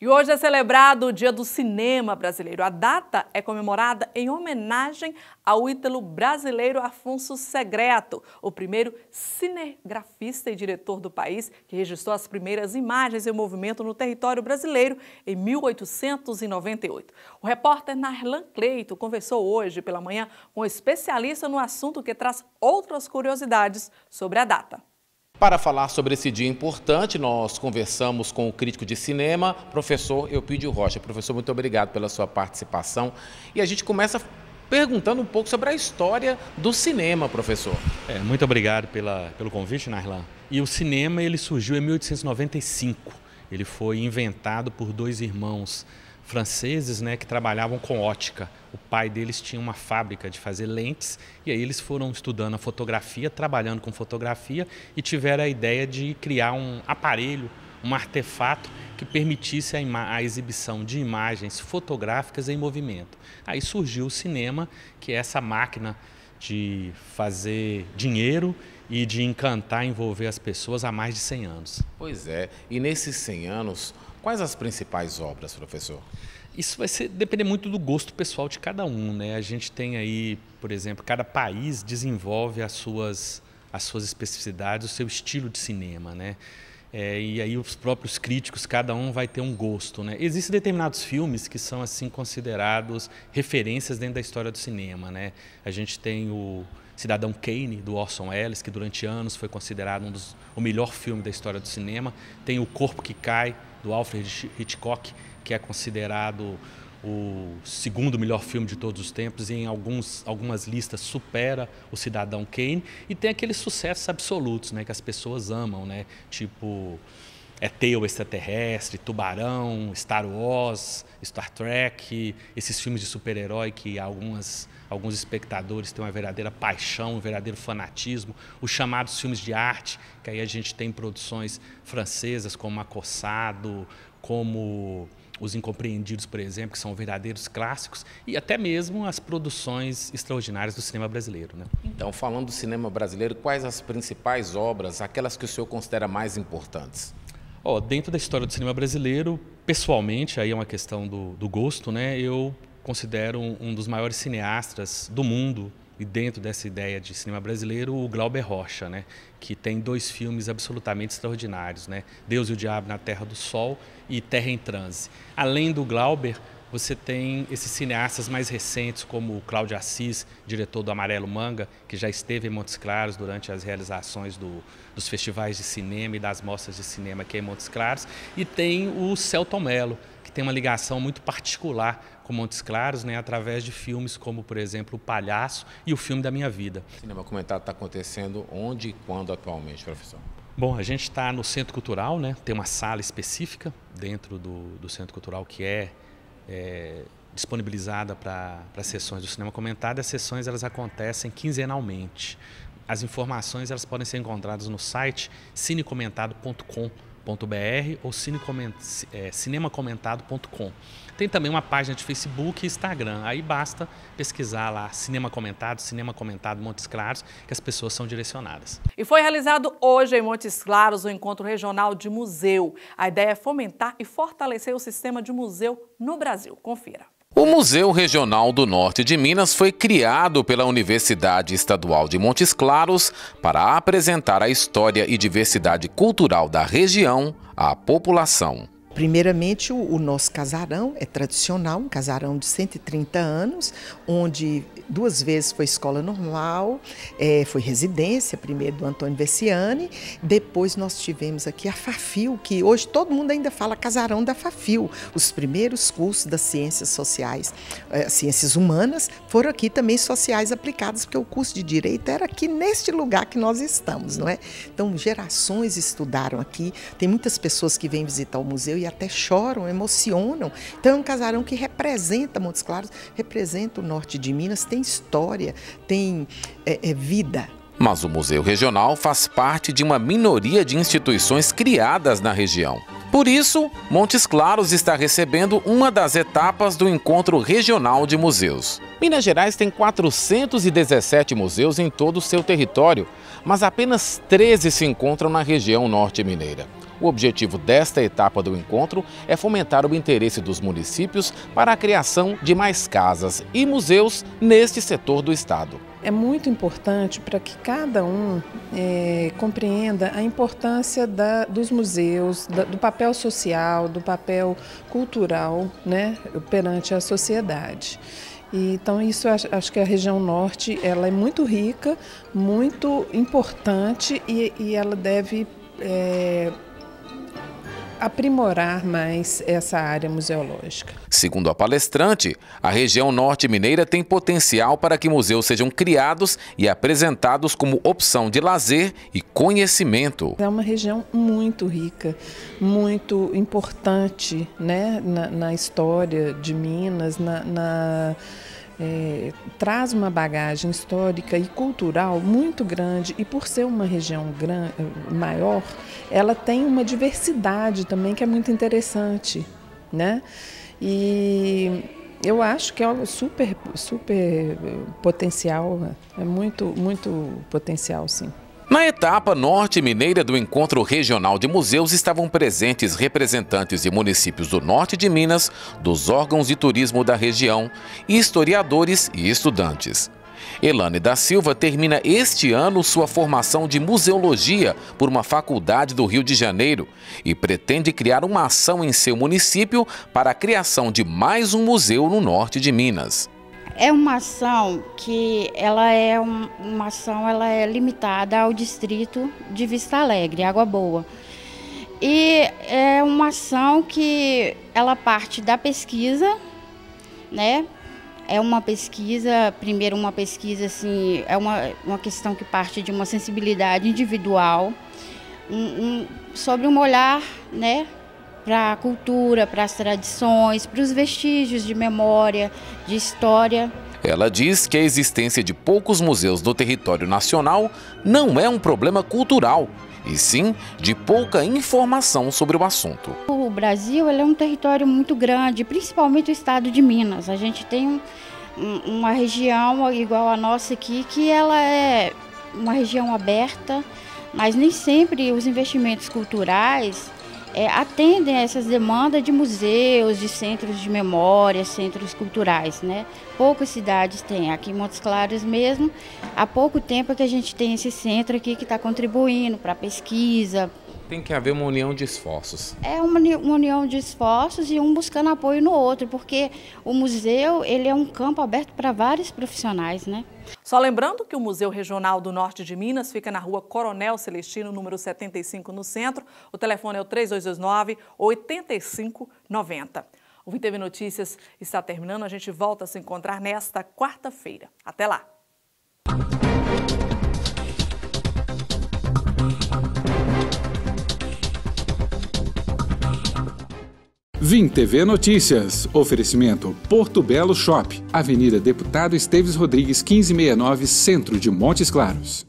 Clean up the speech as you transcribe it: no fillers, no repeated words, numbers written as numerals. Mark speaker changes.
Speaker 1: E hoje é celebrado o Dia do Cinema Brasileiro. A data é comemorada em homenagem ao ítalo brasileiro Afonso Segreto, o primeiro cinegrafista e diretor do país que registrou as primeiras imagens em movimento no território brasileiro em 1898. O repórter Narlan Cleito conversou hoje pela manhã com um especialista no assunto que traz outras curiosidades sobre a data.
Speaker 2: Para falar sobre esse dia importante, nós conversamos com o crítico de cinema, professor Eupídio Rocha. Professor, muito obrigado pela sua participação. E a gente começa perguntando um pouco sobre a história do cinema, professor.
Speaker 3: Muito obrigado pelo convite, Narlan. E o cinema ele surgiu em 1895. Ele foi inventado por dois irmãos franceses, que trabalhavam com ótica. O pai deles tinha uma fábrica de fazer lentes e aí eles foram estudando a fotografia, trabalhando com fotografia e tiveram a ideia de criar um aparelho, um artefato que permitisse a exibição de imagens fotográficas em movimento. Aí surgiu o cinema, que é essa máquina de fazer dinheiro e de encantar, envolver as pessoas há mais de 100 anos.
Speaker 2: Pois é, e nesses 100 anos, quais as principais obras, professor?
Speaker 3: Isso vai depender muito do gosto pessoal de cada um, A gente tem aí, por exemplo, cada país desenvolve as suas especificidades, o seu estilo de cinema, E aí os próprios críticos, cada um vai ter um gosto, Existem determinados filmes que são assim considerados referências dentro da história do cinema, A gente tem o Cidadão Kane, do Orson Welles, que durante anos foi considerado o melhor filme da história do cinema. Tem O Corpo que Cai, do Alfred Hitchcock, que é considerado o segundo melhor filme de todos os tempos e em algumas listas supera o Cidadão Kane. E tem aqueles sucessos absolutos, que as pessoas amam, tipo ET, o Extraterrestre, Tubarão, Star Wars, Star Trek, esses filmes de super-herói que alguns espectadores têm uma verdadeira paixão, um verdadeiro fanatismo, os chamados filmes de arte, que aí a gente tem produções francesas como Acossado, como Os Incompreendidos, por exemplo, que são verdadeiros clássicos, e até mesmo as produções extraordinárias do cinema brasileiro.
Speaker 2: Então, falando do cinema brasileiro, quais as principais obras, aquelas que o senhor considera mais importantes?
Speaker 3: Dentro da história do cinema brasileiro, pessoalmente, aí é uma questão do gosto, eu considero um dos maiores cineastas do mundo, e dentro dessa ideia de cinema brasileiro, o Glauber Rocha, que tem dois filmes absolutamente extraordinários, Deus e o Diabo na Terra do Sol e Terra em Transe. Além do Glauber, você tem esses cineastas mais recentes, como o Cláudio Assis, diretor do Amarelo Manga, que já esteve em Montes Claros durante as realizações dos festivais de cinema e das mostras de cinema aqui em Montes Claros. E tem o Selton Mello, que tem uma ligação muito particular com Montes Claros, através de filmes como, por exemplo, O Palhaço e O Filme da Minha Vida.
Speaker 2: O cinema comentado está acontecendo onde e quando atualmente, professor?
Speaker 3: Bom, a gente está no Centro Cultural, tem uma sala específica dentro do Centro Cultural que é disponibilizada para sessões do cinema comentado. As sessões elas acontecem quinzenalmente. As informações elas podem ser encontradas no site cinecomentado.com.br ou cinemacomentado.com. Tem também uma página de Facebook e Instagram. Aí basta pesquisar lá Cinema Comentado Montes Claros, que as pessoas são direcionadas.
Speaker 1: E foi realizado hoje em Montes Claros o Encontro Regional de Museu. A ideia é fomentar e fortalecer o sistema de museu no Brasil. Confira.
Speaker 2: O Museu Regional do Norte de Minas foi criado pela Universidade Estadual de Montes Claros para apresentar a história e diversidade cultural da região à população.
Speaker 4: Primeiramente, o nosso casarão é tradicional, um casarão de 130 anos, onde 2 vezes foi escola normal, foi residência, primeiro do Antônio Vessiani, depois nós tivemos aqui a Fafil, que hoje todo mundo ainda fala casarão da Fafil. Os primeiros cursos das ciências sociais, ciências humanas, foram aqui também sociais aplicadas, porque o curso de Direito era aqui neste lugar que nós estamos, Então, gerações estudaram aqui, tem muitas pessoas que vêm visitar o museu e até choram, emocionam. Então é um casarão que representa Montes Claros, representa o norte de Minas, tem história, tem vida.
Speaker 2: Mas o Museu Regional faz parte de uma minoria de instituições criadas na região. Por isso, Montes Claros está recebendo uma das etapas do Encontro Regional de Museus. Minas Gerais tem 417 museus em todo o seu território, mas apenas 13 se encontram na região norte mineira. O objetivo desta etapa do encontro é fomentar o interesse dos municípios para a criação de mais casas e museus neste setor do estado.
Speaker 5: É muito importante para que cada um compreenda a importância dos museus, do papel social, do papel cultural, né, perante a sociedade. Então isso acho que a região norte ela é muito rica, muito importante e ela deve aprimorar mais essa área museológica.
Speaker 2: Segundo a palestrante, a região norte mineira tem potencial para que museus sejam criados e apresentados como opção de lazer e conhecimento.
Speaker 5: É uma região muito rica, muito importante, né, na história de Minas, traz uma bagagem histórica e cultural muito grande e por ser uma região maior, ela tem uma diversidade também que é muito interessante, né? E eu acho que é algo super potencial, é muito potencial, sim.
Speaker 2: Na etapa norte mineira do Encontro Regional de Museus estavam presentes representantes de municípios do norte de Minas, dos órgãos de turismo da região, historiadores e estudantes. Elane da Silva termina este ano sua formação de museologia por uma faculdade do Rio de Janeiro e pretende criar uma ação em seu município para a criação de mais um museu no norte de Minas.
Speaker 6: É uma ação que ela é limitada ao distrito de Vista Alegre, Água Boa. E é uma ação que ela parte da pesquisa, né? É uma pesquisa, primeiro uma pesquisa assim, é uma questão que parte de uma sensibilidade individual, sobre um olhar, né, para a cultura, para as tradições, para os vestígios de memória, de história.
Speaker 2: Ela diz que a existência de poucos museus no território nacional não é um problema cultural, e sim de pouca informação sobre o assunto.
Speaker 6: O Brasil ele é um território muito grande, principalmente o estado de Minas. A gente tem uma região igual a nossa aqui, que ela é uma região aberta, mas nem sempre os investimentos culturais atendem a essas demandas de museus, de centros de memória, centros culturais, né? Poucas cidades têm, aqui em Montes Claros mesmo, há pouco tempo que a gente tem esse centro aqui que está contribuindo para a pesquisa.
Speaker 2: Tem que haver uma união de esforços.
Speaker 6: É uma união de esforços e um buscando apoio no outro, porque o museu ele é um campo aberto para vários profissionais, né?
Speaker 1: Só lembrando que o Museu Regional do Norte de Minas fica na rua Coronel Celestino, número 75, no centro. O telefone é o 3229-8590. O VTV Notícias está terminando. A gente volta a se encontrar nesta quarta-feira. Até lá!
Speaker 7: VTV Notícias. Oferecimento Porto Belo Shop, Avenida Deputado Esteves Rodrigues 1569, Centro de Montes Claros.